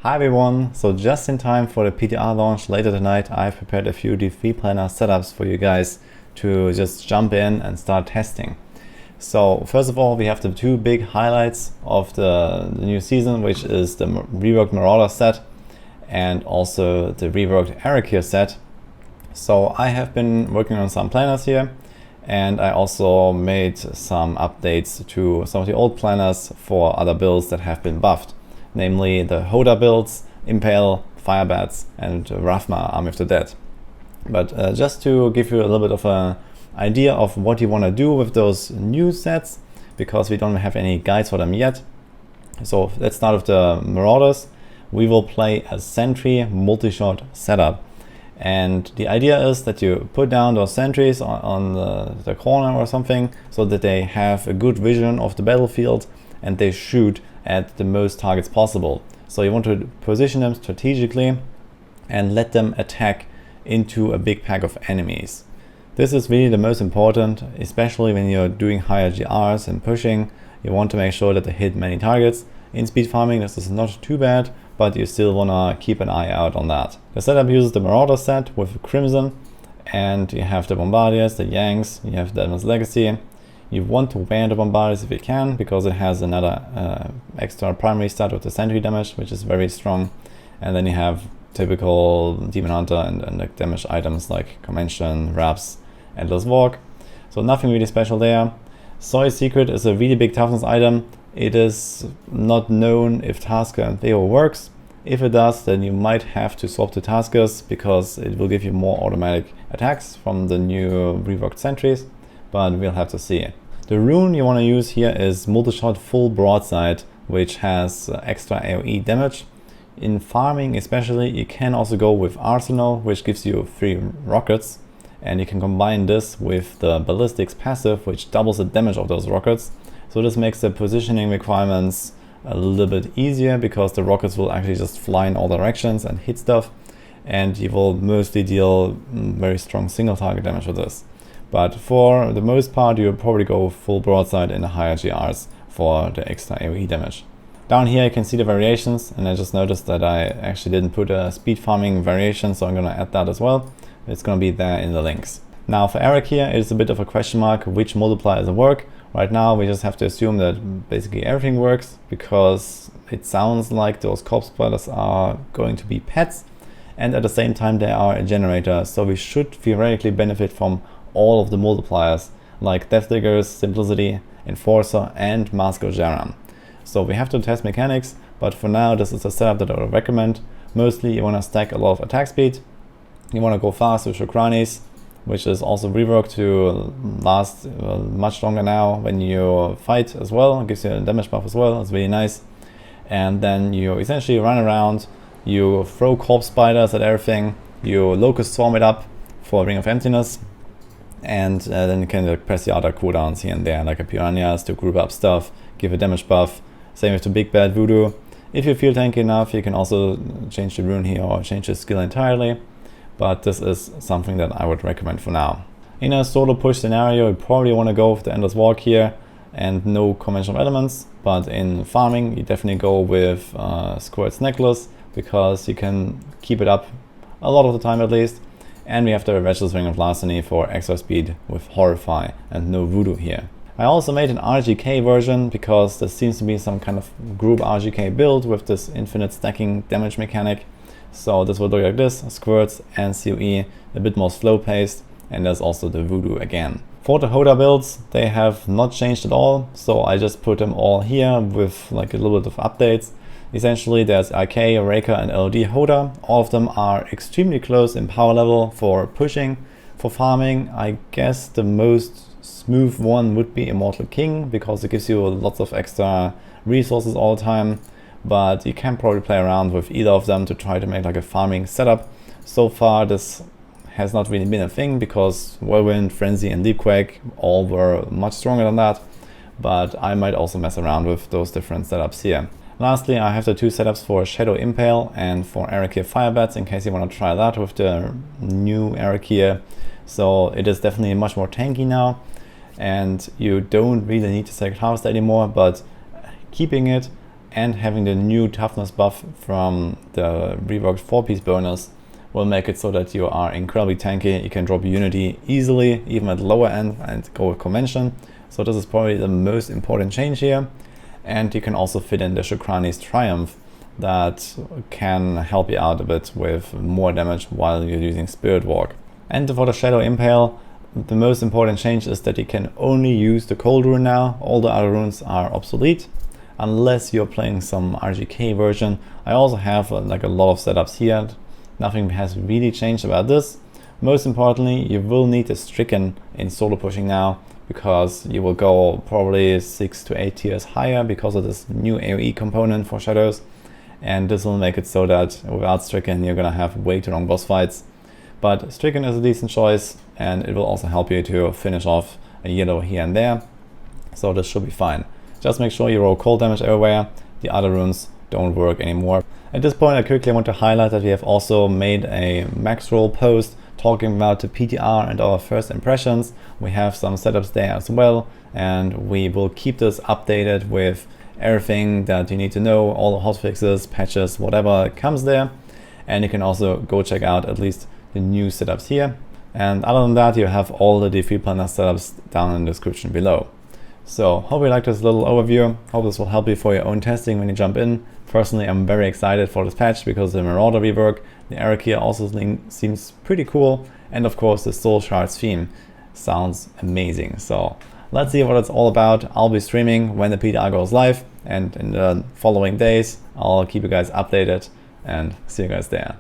Hi everyone, so just in time for the PTR launch later tonight, I've prepared a few D3 planner setups for you guys to just jump in and start testing. So first of all, we have the two big highlights of the new season, which is the reworked Marauder set and also the reworked Arachyr set. So I have been working on some planners here, and I also made some updates to some of the old planners for other builds that have been buffed, namely the Hoda builds, Impale, Firebats, and Rathma, Army of the Dead. But just to give you a little bit of an idea of what you want to do with those new sets, because we don't have any guides for them yet. So let's start with the Marauders. We will play a sentry multi-shot setup. And the idea is that you put down those sentries on the corner or something so that they have a good vision of the battlefield and they shoot at the most targets possible. So you want to position them strategically and let them attack into a big pack of enemies. This is really the most important, especially when you're doing higher GRs and pushing. You want to make sure that they hit many targets. In speed farming, this is not too bad, but you still want to keep an eye out on that. The setup uses the Marauder set with Crimson, and you have the Bombardiers, the Yanks, you have the Advanced Legacy. You want to wear the Bombardiers if you can, because it has another extra primary stat with the sentry damage, which is very strong. And then you have typical Demon Hunter and the damage items like Convention, Wraps, Endless Walk. So nothing really special there. Soy Secret is a really big toughness item. It is not known if Tasker and Theo works. If it does, then you might have to swap to Taskers because it will give you more automatic attacks from the new reworked sentries, but we'll have to see. The rune you want to use here is multi-shot full broadside, which has extra AoE damage. In farming especially, you can also go with Arsenal, which gives you 3 rockets, and you can combine this with the ballistics passive, which doubles the damage of those rockets. So this makes the positioning requirements a little bit easier because the rockets will actually just fly in all directions and hit stuff, and you will mostly deal very strong single target damage with this. But for the most part, you'll probably go full broadside in the higher GRs for the extra AoE damage. Down here you can see the variations, and I just noticed that I actually didn't put a speed farming variation, so I'm going to add that as well. It's going to be there in the links. Now for Arachyr, it's a bit of a question mark which multipliers work. Right now we just have to assume that basically everything works, because it sounds like those corpse spiders are going to be pets, and at the same time they are a generator, so we should theoretically benefit from all of the multipliers like Death Diggers, Simplicity, Enforcer, and Mask of Jaran. So we have to test mechanics, but for now this is a setup that I would recommend. Mostly you want to stack a lot of attack speed, you want to go fast with Shukranis, which is also reworked to last much longer now when you fight as well. It gives you a damage buff as well, it's really nice. And then you essentially run around, you throw corpse spiders at everything, you locust swarm it up for Ring of Emptiness, and then you can press the other cooldowns here and there, like a Piranhas to group up stuff, give a damage buff. Same with the Big Bad Voodoo. If you feel tanky enough, you can also change the rune here or change the skill entirely. But this is something that I would recommend for now. In a solo push scenario, you probably want to go with the Endless Walk here and no conventional elements, but in farming you definitely go with Squirt's Necklace, because you can keep it up a lot of the time at least. And we have the Restless Ring of Larceny for extra speed with Horrify and no Voodoo here. I also made an RGK version because there seems to be some kind of group RGK build with this infinite stacking damage mechanic. So this will look like this: Squirts and COE, a bit more slow paced, and there's also the Voodoo again. For the Hoda builds, they have not changed at all, so I just put them all here with like a little bit of updates. Essentially there's IK, Arachyr, and LD Hoda. All of them are extremely close in power level for pushing. For farming, I guess the most smooth one would be Immortal King, because it gives you lots of extra resources all the time. But you can probably play around with either of them to try to make like a farming setup. So far this has not really been a thing, because Whirlwind, Frenzy, and Deepquake all were much stronger than that, but I might also mess around with those different setups here. Lastly, I have the 2 setups for Shadow Impale and for Arachyr Firebats, in case you want to try that with the new Arachyr. So it is definitely much more tanky now, and you don't really need to Sacred Harvest anymore, but keeping it and having the new toughness buff from the reworked 4-piece bonus will make it so that you are incredibly tanky. You can drop Unity easily, even at lower end, and go with Convention. So this is probably the most important change here. And you can also fit in the Shukrani's Triumph that can help you out a bit with more damage while you're using Spirit Walk. And for the Shadow Impale, the most important change is that you can only use the Cold Rune now. All the other runes are obsolete, unless you're playing some RGK version. I also have like a lot of setups here. Nothing has really changed about this. Most importantly, you will need a Stricken in solo pushing now, because you will go probably 6 to 8 tiers higher because of this new AoE component for Shadows. And this will make it so that without Stricken, you're gonna have way too long boss fights. But Stricken is a decent choice, and it will also help you to finish off a yellow here and there. So this should be fine. Just make sure you roll cold damage everywhere. The other runes don't work anymore. At this point, I quickly want to highlight that we have also made a max roll post talking about the PTR and our first impressions. We have some setups there as well, and we will keep this updated with everything that you need to know, all the hotfixes, patches, whatever comes there. And you can also go check out at least the new setups here. And other than that, you have all the Defeat Planner setups down in the description below. So hope you liked this little overview. Hope this will help you for your own testing when you jump in. Personally, I'm very excited for this patch because the Marauder rework, the Arachyr also seems pretty cool, and of course the Soul Shards theme sounds amazing. So let's see what it's all about. I'll be streaming when the PTR goes live, and in the following days I'll keep you guys updated, and see you guys there.